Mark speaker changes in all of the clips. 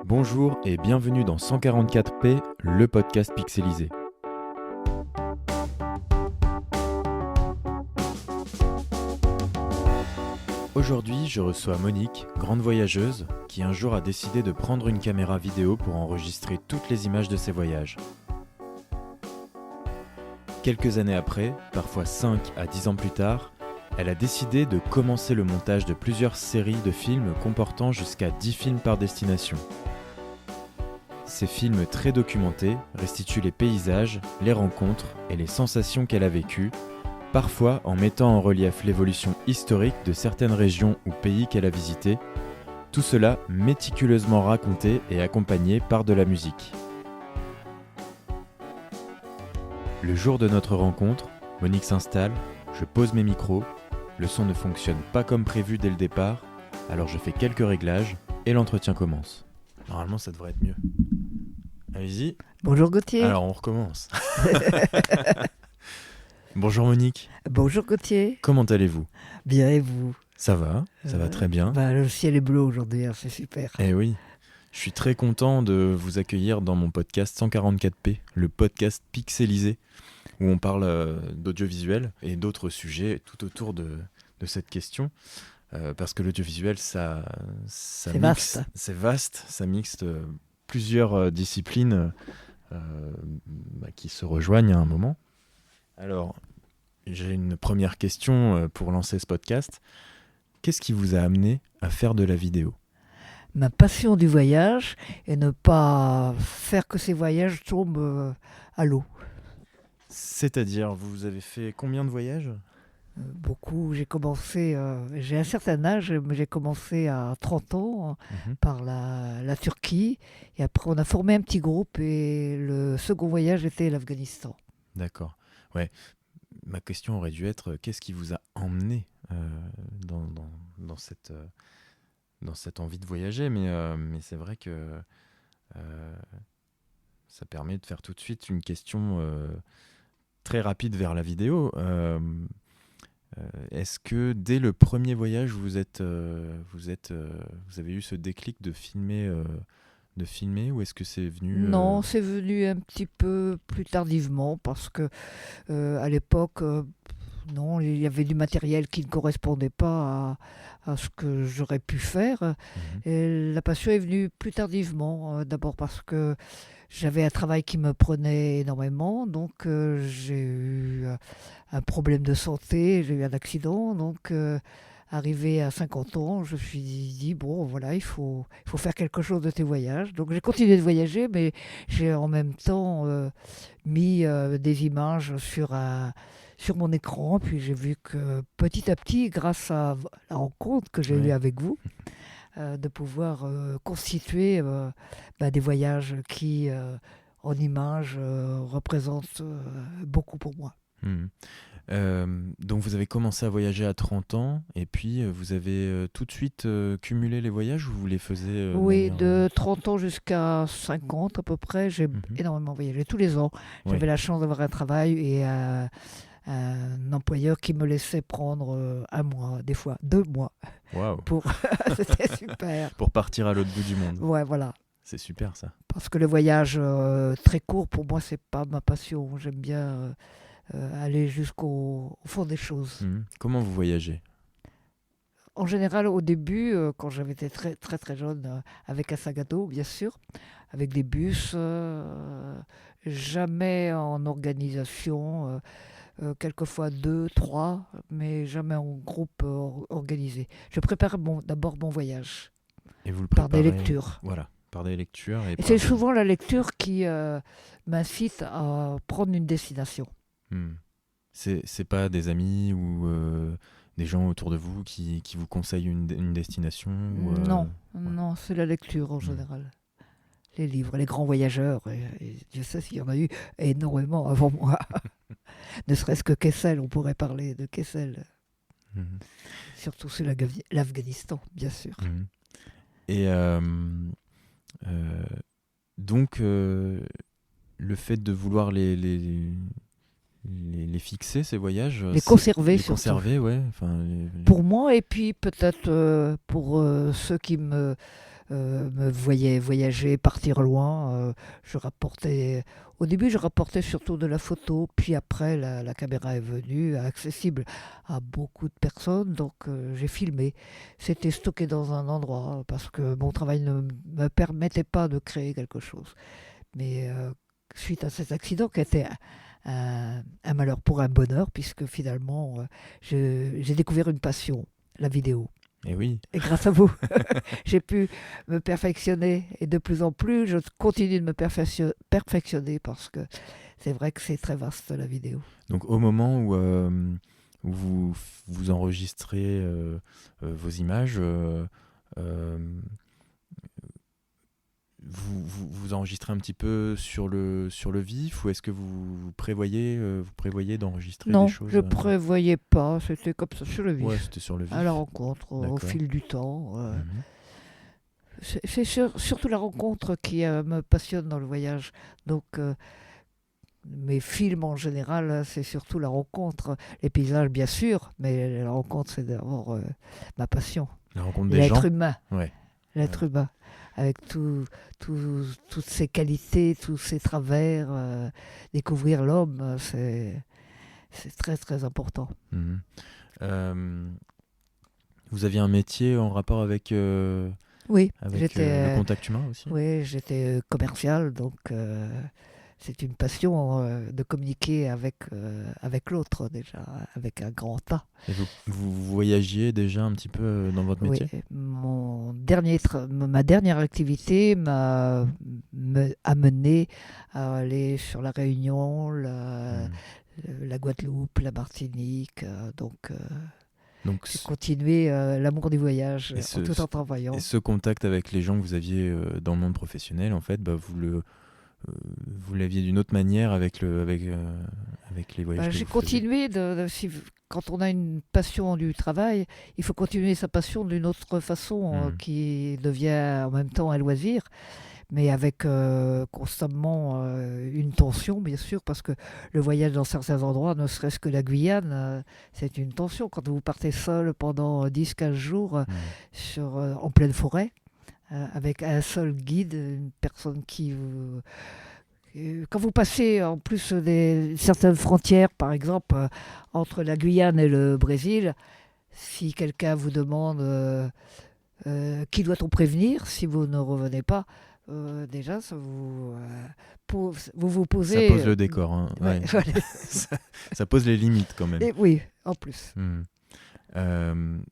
Speaker 1: Bonjour et bienvenue dans 144p, le podcast pixelisé. Aujourd'hui, je reçois Monique, grande voyageuse, qui un jour a décidé de prendre une caméra vidéo pour enregistrer toutes les images de ses voyages. Quelques années après, parfois 5 à 10 ans plus tard, elle a décidé de commencer le montage de plusieurs séries de films comportant jusqu'à 10 films par destination. Ces films très documentés restituent les paysages, les rencontres et les sensations qu'elle a vécues, parfois en mettant en relief l'évolution historique de certaines régions ou pays qu'elle a visités, tout cela méticuleusement raconté et accompagné par de la musique. Le jour de notre rencontre, Monique s'installe, je pose mes micros, le son ne fonctionne pas comme prévu dès le départ, alors je fais quelques réglages et l'entretien commence. Normalement ça devrait être mieux. Allez-y.
Speaker 2: Bonjour Gauthier.
Speaker 1: Alors on recommence. Bonjour Monique.
Speaker 2: Bonjour Gauthier.
Speaker 1: Comment allez-vous ?
Speaker 2: Bien et vous ?
Speaker 1: Ça va très bien.
Speaker 2: Le ciel est bleu aujourd'hui, c'est super.
Speaker 1: Eh oui, je suis très content de vous accueillir dans mon podcast 144p, le podcast pixelisé, où on parle d'audiovisuel et d'autres sujets tout autour de cette question. Parce que l'audiovisuel, c'est
Speaker 2: vaste.
Speaker 1: C'est vaste, ça mixte plusieurs disciplines qui se rejoignent à un moment. Alors, j'ai une première question pour lancer ce podcast. Qu'est-ce qui vous a amené à faire de la vidéo ?
Speaker 2: Ma passion du voyage et ne pas faire que ces voyages tombent à l'eau.
Speaker 1: C'est-à-dire, vous avez fait combien de voyages ?
Speaker 2: Beaucoup. J'ai un certain âge, mais j'ai commencé à 30 ans par la Turquie. Et après, on a formé un petit groupe et le second voyage était l'Afghanistan.
Speaker 1: D'accord. Ouais. Ma question aurait dû être qu'est-ce qui vous a emmené dans cette envie de voyager, mais c'est vrai que ça permet de faire tout de suite une question très rapide vers la vidéo. Est-ce que dès le premier voyage, vous avez eu ce déclic de filmer ou est-ce que c'est venu
Speaker 2: Non, c'est venu un petit peu plus tardivement parce que à l'époque, non, il y avait du matériel qui ne correspondait pas à ce que j'aurais pu faire. Et la passion est venue plus tardivement, d'abord parce que j'avais un travail qui me prenait énormément, donc j'ai eu un problème de santé, j'ai eu un accident, donc arrivé à 50 ans, je me suis dit, bon voilà, il faut faire quelque chose de tes voyages. Donc j'ai continué de voyager, mais j'ai en même temps mis des images sur mon écran, puis j'ai vu que petit à petit, grâce à la rencontre que j'ai eue avec vous, de pouvoir constituer des voyages qui, en images, représentent beaucoup pour moi.
Speaker 1: Donc vous avez commencé à voyager à 30 ans et puis vous avez tout de suite cumulé les voyages ou vous les faisiez
Speaker 2: Oui, de 30 ans jusqu'à 50 à peu près, j'ai énormément voyagé tous les ans. J'avais la chance d'avoir un travail et un employeur qui me laissait prendre un mois, des fois 2 mois.
Speaker 1: Waouh.
Speaker 2: C'était super.
Speaker 1: Pour partir à l'autre bout du monde.
Speaker 2: Ouais, voilà.
Speaker 1: C'est super ça.
Speaker 2: Parce que le voyage très court, pour moi, c'est pas ma passion. J'aime bien aller jusqu'au fond des choses.
Speaker 1: Comment vous voyagez ?
Speaker 2: En général, au début, quand j'avais été très très très jeune, avec un sac à dos, bien sûr, avec des bus, jamais en organisation, quelquefois 2, 3, mais jamais en groupe organisé. Je prépare d'abord mon voyage.
Speaker 1: Et vous le
Speaker 2: par
Speaker 1: préparez,
Speaker 2: des lectures.
Speaker 1: Voilà, par des lectures. Et
Speaker 2: c'est souvent la lecture qui m'incite à prendre une destination.
Speaker 1: C'est pas des amis ou des gens autour de vous qui vous conseillent une destination
Speaker 2: Non, c'est la lecture en général. Les livres, les grands voyageurs, et Dieu sait s'il y en a eu énormément avant moi. Ne serait-ce que Kessel, on pourrait parler de Kessel. Surtout sur l'Afghanistan, bien sûr.
Speaker 1: Et donc, le fait de vouloir les fixer, ces voyages,
Speaker 2: les conserver,
Speaker 1: surtout. Ouais.
Speaker 2: Pour moi, et puis peut-être pour ceux qui me me voyait voyager, partir loin. Je rapportais, au début, je rapportais surtout de la photo, puis après, la caméra est venue, accessible à beaucoup de personnes, donc j'ai filmé. C'était stocké dans un endroit parce que mon travail ne me permettait pas de créer quelque chose. Mais suite à cet accident qui était un malheur pour un bonheur, puisque finalement, j'ai découvert une passion, la vidéo.
Speaker 1: Et oui.
Speaker 2: Et grâce à vous, j'ai pu me perfectionner. Et de plus en plus, je continue de me perfectionner parce que c'est vrai que c'est très vaste la vidéo.
Speaker 1: Donc au moment où vous enregistrez vos images, euh, vous enregistrez un petit peu sur le vif, ou est-ce que vous prévoyez d'enregistrer des
Speaker 2: Non,
Speaker 1: choses
Speaker 2: je prévoyais pas. C'était comme ça sur le
Speaker 1: Ouais,
Speaker 2: vif,
Speaker 1: c'était sur le
Speaker 2: à la
Speaker 1: vif.
Speaker 2: rencontre, au
Speaker 1: D'accord.
Speaker 2: fil du temps.
Speaker 1: Mhm.
Speaker 2: C'est surtout la rencontre qui me passionne dans le voyage. Donc, mes films en général, c'est surtout la rencontre. Les paysages, bien sûr, mais la rencontre, c'est d'abord ma passion.
Speaker 1: La rencontre des
Speaker 2: L'être
Speaker 1: gens.
Speaker 2: humain,
Speaker 1: Ouais.
Speaker 2: l'être humain, avec toutes ses qualités, tous ses travers. Découvrir l'homme, c'est très, très important.
Speaker 1: Mhm. Euh, Vous aviez un métier en rapport avec,
Speaker 2: Oui,
Speaker 1: le contact humain aussi?
Speaker 2: j'étais commercial, donc c'est une passion de communiquer avec l'autre déjà, avec un grand A.
Speaker 1: Et vous voyagiez déjà un petit peu dans votre
Speaker 2: Oui,
Speaker 1: métier?
Speaker 2: ma dernière activité m'a amené à aller sur la Réunion,
Speaker 1: Mhm.
Speaker 2: la Guadeloupe, la Martinique. Donc
Speaker 1: Donc,
Speaker 2: j'ai continué l'amour du voyage
Speaker 1: et
Speaker 2: tout en travaillant.
Speaker 1: ce contact avec les gens que vous aviez dans le monde professionnel, en fait, bah, vous l'aviez d'une autre manière avec les voyages que
Speaker 2: J'ai
Speaker 1: vous faisiez.
Speaker 2: continué quand on a une passion du travail, il faut continuer sa passion d'une autre façon
Speaker 1: Mhm.
Speaker 2: qui devient en même temps un loisir, mais avec constamment une tension, bien sûr, parce que le voyage dans certains endroits, ne serait-ce que la Guyane, c'est une tension. Quand vous partez seul pendant 10-15 jours
Speaker 1: Mhm.
Speaker 2: en pleine forêt, avec un seul guide, une personne qui vous quand vous passez en plus certaines frontières, par exemple entre la Guyane et le Brésil, si quelqu'un vous demande qui doit-on prévenir si vous ne revenez pas, déjà vous
Speaker 1: Ça
Speaker 2: posez.
Speaker 1: pose le décor, hein.
Speaker 2: Ouais,
Speaker 1: Ouais.
Speaker 2: voilà.
Speaker 1: Ça pose les limites quand même.
Speaker 2: Et oui, en plus.
Speaker 1: Mhm.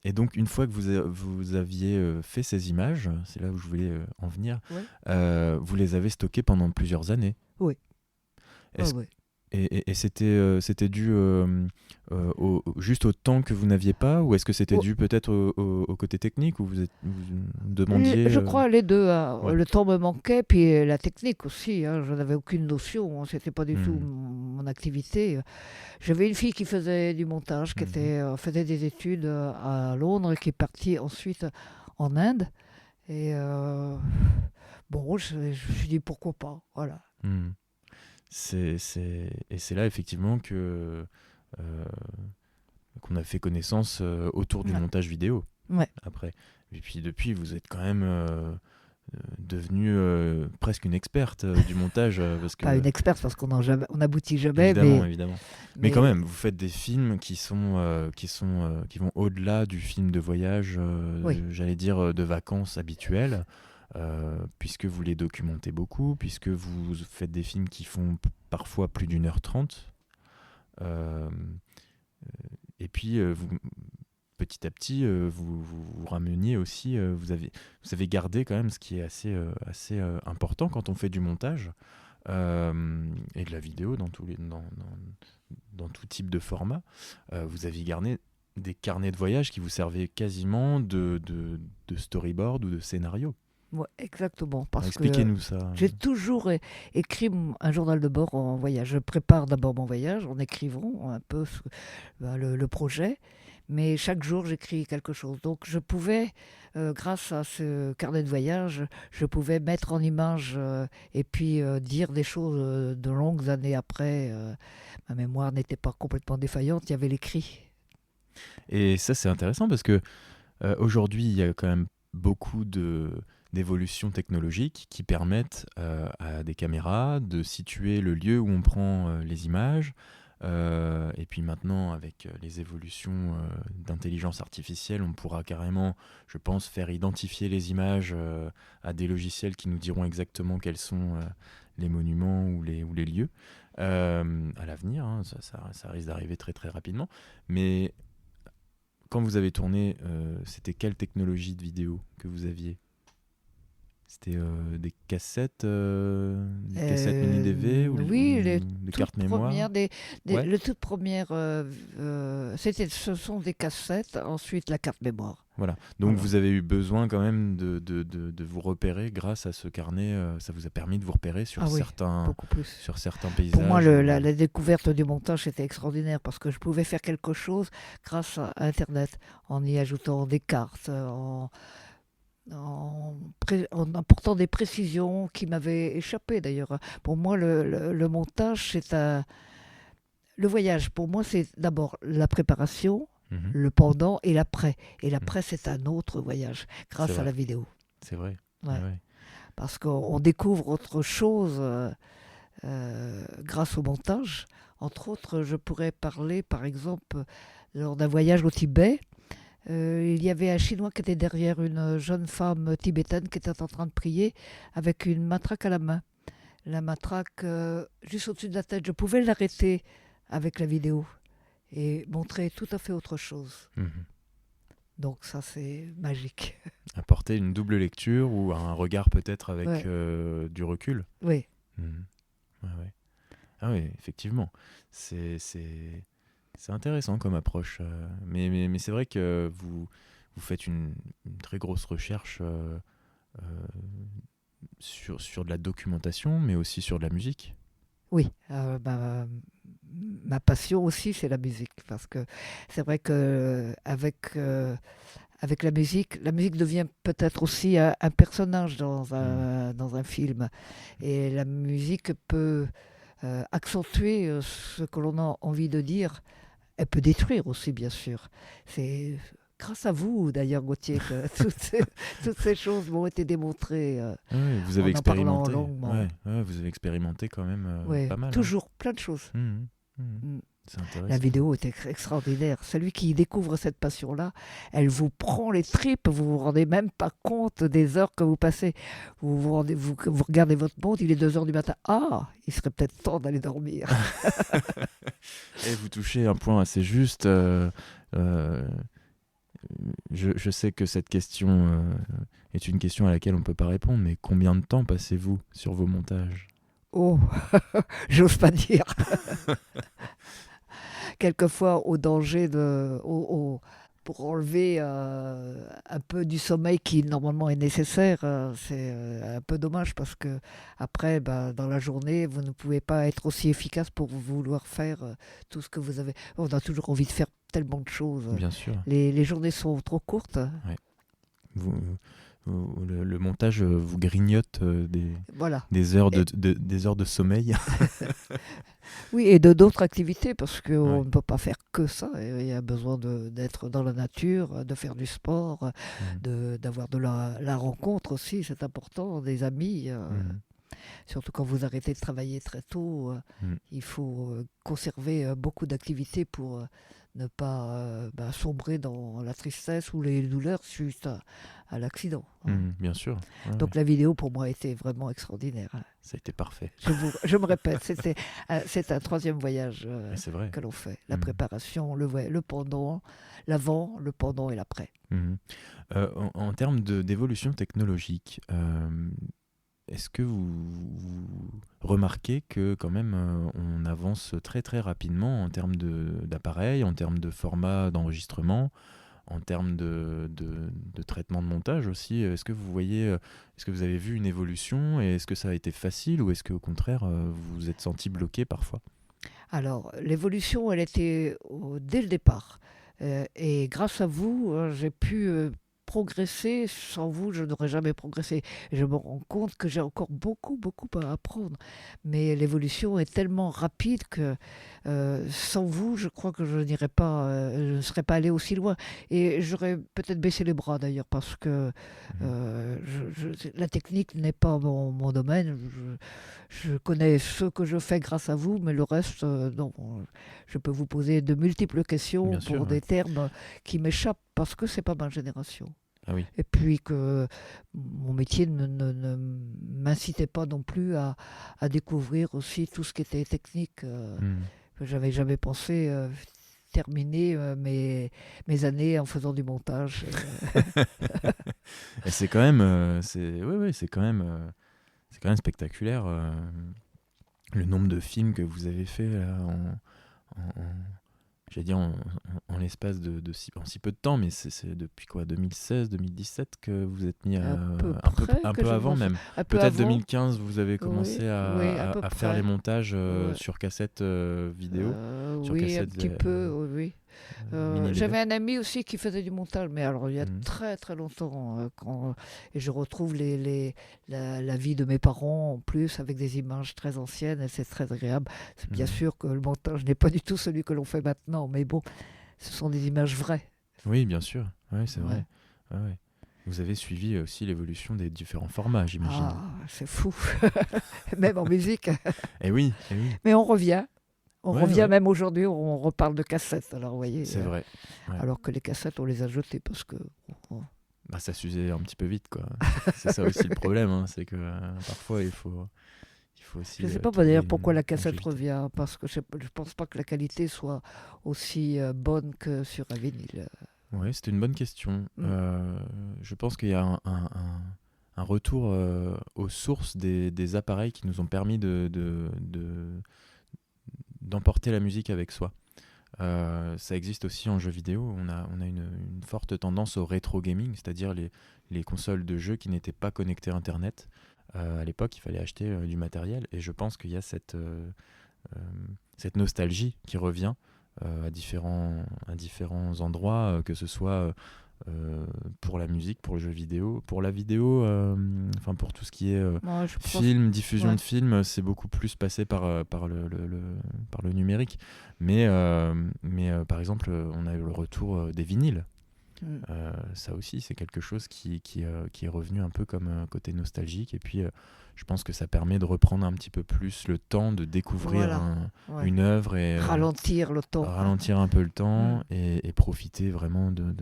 Speaker 1: Et donc, une fois que vous aviez fait ces images, c'est là où je voulais en venir,
Speaker 2: Ouais.
Speaker 1: vous les avez stockées pendant plusieurs années.
Speaker 2: Oui.
Speaker 1: Est-ce
Speaker 2: Ouais.
Speaker 1: Et c'était dû juste au temps que vous n'aviez pas, ou est-ce que c'était
Speaker 2: Oh,
Speaker 1: dû peut-être au côté technique, ou vous demandiez
Speaker 2: je crois les deux.
Speaker 1: Ouais.
Speaker 2: Le temps me manquait, puis la technique aussi. Je n'avais aucune notion. C'était pas du tout
Speaker 1: Mhm.
Speaker 2: mon activité. J'avais une fille qui faisait du montage, qui
Speaker 1: Mhm.
Speaker 2: faisait des études à Londres, qui est partie ensuite en Inde. Et bon, je me suis dit pourquoi pas. Voilà.
Speaker 1: Mhm. Et c'est là effectivement que qu'on a fait connaissance autour du
Speaker 2: Ouais.
Speaker 1: montage vidéo
Speaker 2: Ouais.
Speaker 1: après. Et puis depuis, vous êtes quand même devenue presque une experte du montage, parce
Speaker 2: Pas
Speaker 1: que
Speaker 2: une experte parce on n'aboutit jamais,
Speaker 1: évidemment, évidemment. Mais quand
Speaker 2: mais
Speaker 1: même, vous faites des films qui vont au-delà du film de voyage,
Speaker 2: oui.
Speaker 1: j'allais dire de vacances habituelles, puisque vous les documentez beaucoup, puisque vous faites des films qui font parfois plus d'1h30. Euh, et puis, petit à petit, vous rameniez aussi, vous avez gardé quand même ce qui est assez important quand on fait du montage et de la vidéo dans tout type de format. Vous aviez gardé des carnets de voyage qui vous servaient quasiment de storyboard ou de scénario.
Speaker 2: Ouais, exactement.
Speaker 1: Alors,
Speaker 2: Parce que
Speaker 1: expliquez-nous ça.
Speaker 2: j'ai toujours écrit un journal de bord en voyage. Je prépare d'abord mon voyage en écrivant un peu le projet, mais chaque jour j'écris quelque chose. Donc je pouvais, grâce à ce carnet de voyage, je pouvais mettre en image et puis dire des choses de longues années après. Ma mémoire n'était pas complètement défaillante, il y avait l'écrit.
Speaker 1: Et ça, c'est intéressant parce que aujourd'hui, il y a quand même beaucoup d'évolutions technologiques qui permettent à des caméras de situer le lieu où on prend les images. Et puis maintenant, avec les évolutions d'intelligence artificielle, on pourra carrément, je pense, faire identifier les images à des logiciels qui nous diront exactement quels sont les monuments ou les lieux. À l'avenir, hein, ça risque d'arriver très très rapidement. Mais quand vous avez tourné, c'était quelle technologie de vidéo que vous aviez ? C'était des cassettes mini DV ou
Speaker 2: Oui, les
Speaker 1: des
Speaker 2: toutes
Speaker 1: cartes mémoire?
Speaker 2: premières,
Speaker 1: Ouais.
Speaker 2: les toutes premières, ce sont des cassettes, ensuite la carte mémoire.
Speaker 1: Voilà. Donc
Speaker 2: Voilà.
Speaker 1: vous avez eu besoin quand même de vous repérer grâce à ce carnet. Ça vous a permis de vous repérer sur
Speaker 2: Ah oui,
Speaker 1: certains
Speaker 2: beaucoup plus.
Speaker 1: paysages.
Speaker 2: Pour moi, la découverte du montage était extraordinaire parce que je pouvais faire quelque chose grâce à Internet, en y ajoutant des cartes, en apportant des précisions qui m'avaient échappé d'ailleurs. Pour moi, le montage, le voyage, pour moi, c'est d'abord la préparation,
Speaker 1: Mhm.
Speaker 2: le pendant et l'après. Et l'après, c'est un autre voyage grâce
Speaker 1: C'est
Speaker 2: à
Speaker 1: vrai.
Speaker 2: la vidéo.
Speaker 1: C'est vrai.
Speaker 2: Ouais.
Speaker 1: Ouais.
Speaker 2: Parce qu'on découvre autre chose grâce au montage. Entre autres, je pourrais parler, par exemple, lors d'un voyage au Tibet. Il y avait un Chinois qui était derrière une jeune femme tibétaine qui était en train de prier avec une matraque à la main. La matraque juste au-dessus de la tête. Je pouvais l'arrêter avec la vidéo et montrer tout à fait autre chose.
Speaker 1: Mhm.
Speaker 2: Donc ça, c'est magique.
Speaker 1: Apporter une double lecture ou un regard peut-être avec
Speaker 2: Ouais.
Speaker 1: du recul.
Speaker 2: Oui.
Speaker 1: Mhm. Ouais. Ah oui, effectivement. C'est intéressant comme approche. Mais c'est vrai que vous faites une très grosse recherche euh, sur de la documentation, mais aussi sur de la musique.
Speaker 2: Oui, ma passion aussi, c'est la musique. Parce que c'est vrai qu'avec avec la musique devient peut-être aussi un personnage dans un film. Et la musique peut accentuer ce que l'on a envie de dire. Elle peut détruire aussi, bien sûr. C'est grâce à vous, d'ailleurs, Gauthier, que toutes ces choses m'ont été démontrées
Speaker 1: Ouais, vous avez
Speaker 2: en parlant
Speaker 1: expérimenté.
Speaker 2: longuement.
Speaker 1: Ouais, vous avez expérimenté quand même
Speaker 2: Oui,
Speaker 1: pas mal. Hein.
Speaker 2: toujours plein de choses.
Speaker 1: Mhm. Mhm.
Speaker 2: Mm.
Speaker 1: C'est
Speaker 2: La
Speaker 1: intéressant.
Speaker 2: vidéo est extraordinaire. Celui qui découvre cette passion-là, elle vous prend les tripes. Vous vous rendez même pas compte des heures que vous passez. Vous regardez votre montre, il est 2 heures du matin. Ah, il serait peut-être temps d'aller dormir.
Speaker 1: Et vous touchez un point assez juste. Euh, je sais que cette question est une question à laquelle on ne peut pas répondre, mais combien de temps passez-vous sur vos montages ?
Speaker 2: Oh, j'ose pas dire. Quelquefois, au danger pour enlever un peu du sommeil qui normalement est nécessaire, c'est un peu dommage parce que après, dans la journée, vous ne pouvez pas être aussi efficace pour vouloir faire tout ce que vous avez. On a toujours envie de faire tellement de choses.
Speaker 1: Bien sûr.
Speaker 2: Les journées sont trop courtes.
Speaker 1: Vous, le montage vous grignote
Speaker 2: Voilà.
Speaker 1: des heures des heures de sommeil.
Speaker 2: Oui, et de d'autres activités, parce qu'on
Speaker 1: Ouais.
Speaker 2: ne peut pas faire que ça. Il y a besoin d'être dans la nature, de faire du sport, d'avoir de la rencontre aussi, c'est important, des amis.
Speaker 1: Mhm.
Speaker 2: Surtout quand vous arrêtez de travailler très tôt,
Speaker 1: Mhm.
Speaker 2: il faut conserver beaucoup d'activités pour ne pas sombrer dans la tristesse ou les douleurs suite à l'accident.
Speaker 1: Mhm, bien sûr. Ouais,
Speaker 2: Donc
Speaker 1: ouais.
Speaker 2: la vidéo pour moi était vraiment extraordinaire.
Speaker 1: Ça a été parfait.
Speaker 2: Je me répète, c'est un troisième voyage
Speaker 1: Et c'est vrai.
Speaker 2: que l'on fait. La
Speaker 1: Mhm.
Speaker 2: préparation, le pendant, l'avant, le pendant et l'après.
Speaker 1: Mhm. En termes d'évolution technologique, est-ce que vous remarquez que quand même on avance très très rapidement en termes d'appareils, en termes de format d'enregistrement, en termes de traitement de montage aussi? Est-ce que vous voyez, est-ce que vous avez vu une évolution et est-ce que ça a été facile ou est-ce qu'au contraire vous vous êtes senti bloqué parfois?
Speaker 2: Alors, l'évolution, elle était dès le départ. Et grâce à vous, j'ai pu progressé. Sans vous, je n'aurais jamais progressé. Et je me rends compte que j'ai encore beaucoup, beaucoup à apprendre. Mais l'évolution est tellement rapide que sans vous, je crois que je ne serais pas allé aussi loin. Et j'aurais peut-être baissé les bras d'ailleurs, parce que la technique n'est pas mon domaine. Je connais ce que je fais grâce à vous, mais le reste, non. Je peux vous poser de multiples questions
Speaker 1: Bien
Speaker 2: pour
Speaker 1: sûr,
Speaker 2: des termes qui m'échappent, parce que c'est pas ma génération.
Speaker 1: Ah oui.
Speaker 2: Et puis que mon métier ne m'incitait pas non plus à découvrir aussi tout ce qui était technique. J'avais jamais pensé terminer mes années en faisant du montage.
Speaker 1: Et c'est quand même, c'est quand même spectaculaire le nombre de films que vous avez fait là, j'allais dire en l'espace en si peu de temps, mais c'est depuis quoi, 2016, 2017 que vous êtes mis
Speaker 2: À peu
Speaker 1: un
Speaker 2: près,
Speaker 1: peu avant même.
Speaker 2: un peu
Speaker 1: Peut-être
Speaker 2: avant.
Speaker 1: 2015, vous avez commencé
Speaker 2: Oui, à peu
Speaker 1: à faire
Speaker 2: près.
Speaker 1: les montages
Speaker 2: Ouais.
Speaker 1: sur cassette vidéo, sur
Speaker 2: Oui, un
Speaker 1: cassette
Speaker 2: petit peu, oui.
Speaker 1: mini
Speaker 2: J'avais
Speaker 1: DV.
Speaker 2: un ami aussi qui faisait du montage, mais alors il y a
Speaker 1: Mhm.
Speaker 2: très très longtemps, et je retrouve la vie de mes parents en plus avec des images très anciennes, et c'est très agréable. C'est bien
Speaker 1: Mhm.
Speaker 2: sûr que le montage n'est pas du tout celui que l'on fait maintenant, mais bon, ce sont des images vraies.
Speaker 1: Oui, bien sûr. Ouais, c'est vrai.
Speaker 2: Ouais.
Speaker 1: Ouais, ouais. Vous avez suivi aussi l'évolution des différents formats, j'imagine.
Speaker 2: Ah, c'est fou, même en musique.
Speaker 1: Eh oui, eh oui.
Speaker 2: Mais on revient. On
Speaker 1: Ouais,
Speaker 2: revient
Speaker 1: ouais.
Speaker 2: même aujourd'hui, on reparle de cassettes. Alors, vous voyez,
Speaker 1: C'est vrai. Ouais.
Speaker 2: alors que les cassettes, on les a jetées parce que.
Speaker 1: Bah, ça s'usait un petit peu vite, quoi. C'est ça aussi le problème, hein, c'est que parfois il faut aussi
Speaker 2: Je ne sais pas
Speaker 1: trouver
Speaker 2: d'ailleurs
Speaker 1: une
Speaker 2: pourquoi la cassette
Speaker 1: longévité.
Speaker 2: revient, parce que je ne pense pas que la qualité soit aussi bonne que sur un vinyle.
Speaker 1: Ouais, c'était une bonne question.
Speaker 2: Mm.
Speaker 1: Je pense qu'il y a un retour aux sources des appareils qui nous ont permis d'emporter la musique avec soi. Ça existe aussi en jeu vidéo. On a une forte tendance au rétro gaming, c'est-à-dire les consoles de jeux qui n'étaient pas connectées à Internet. À l'époque, il fallait acheter du matériel, et je pense qu'il y a cette nostalgie qui revient à différents endroits, que ce soit pour la musique, pour le jeu vidéo, pour la vidéo, enfin pour tout ce qui est
Speaker 2: Moi, je pense.
Speaker 1: film, diffusion
Speaker 2: Ouais.
Speaker 1: de films, c'est beaucoup plus passé par le numérique. Mais par exemple, on a eu le retour des vinyles.
Speaker 2: Mm.
Speaker 1: Ça aussi, c'est quelque chose qui est revenu un peu comme côté nostalgique. Et puis, je pense que ça permet de reprendre un petit peu plus le temps de découvrir
Speaker 2: Voilà. Ouais.
Speaker 1: une œuvre et
Speaker 2: Ralentir le temps.
Speaker 1: ralentir un peu le temps
Speaker 2: Mm.
Speaker 1: et profiter vraiment
Speaker 2: Mm.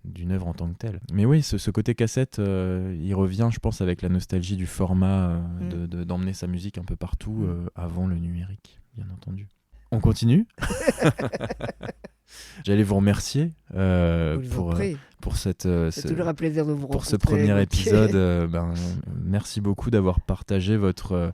Speaker 1: d'une œuvre en tant que telle. Mais oui, ce côté cassette, il revient, je pense, avec la nostalgie du format, d'emmener sa musique un peu partout avant le numérique, bien entendu. On continue. J'allais vous remercier
Speaker 2: Je vous en prie.
Speaker 1: pour cette
Speaker 2: C'est toujours un plaisir de vous
Speaker 1: pour ce
Speaker 2: rencontrer,
Speaker 1: premier
Speaker 2: Gauthier.
Speaker 1: épisode. Merci beaucoup d'avoir partagé votre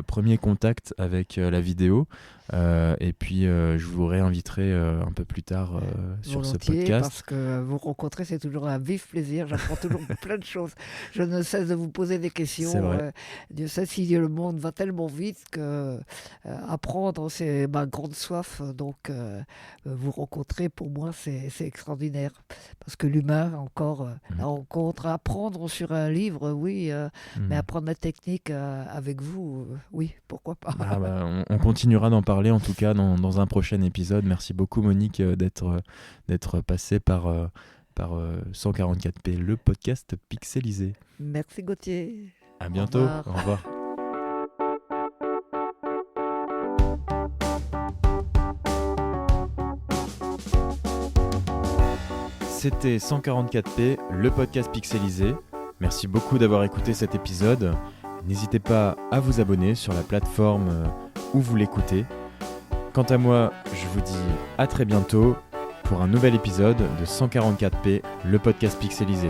Speaker 1: premier contact avec la vidéo. Et puis, je vous réinviterai un peu plus tard sur ce
Speaker 2: Volontiers,
Speaker 1: podcast.
Speaker 2: parce que vous rencontrer, c'est toujours un vif plaisir. J'apprends toujours plein de choses. Je ne cesse de vous poser des questions.
Speaker 1: C'est vrai.
Speaker 2: Dieu sait si le monde va tellement vite que apprendre, c'est ma grande soif. Donc, vous rencontrer, pour moi, c'est extraordinaire. Parce que l'humain, encore, la rencontre, apprendre sur un livre, oui, mais apprendre la technique avec vous, oui, pourquoi pas.
Speaker 1: On continuera d'en parler, en tout cas, dans un prochain épisode. Merci beaucoup, Monique, d'être passée par 144p, le podcast pixelisé.
Speaker 2: Merci, Gauthier.
Speaker 1: À bientôt.
Speaker 2: revoir.
Speaker 1: Au revoir. C'était 144p, le podcast pixelisé. Merci beaucoup d'avoir écouté cet épisode. N'hésitez pas à vous abonner sur la plateforme où vous l'écoutez. Quant à moi, je vous dis à très bientôt pour un nouvel épisode de 144p, le podcast pixelisé.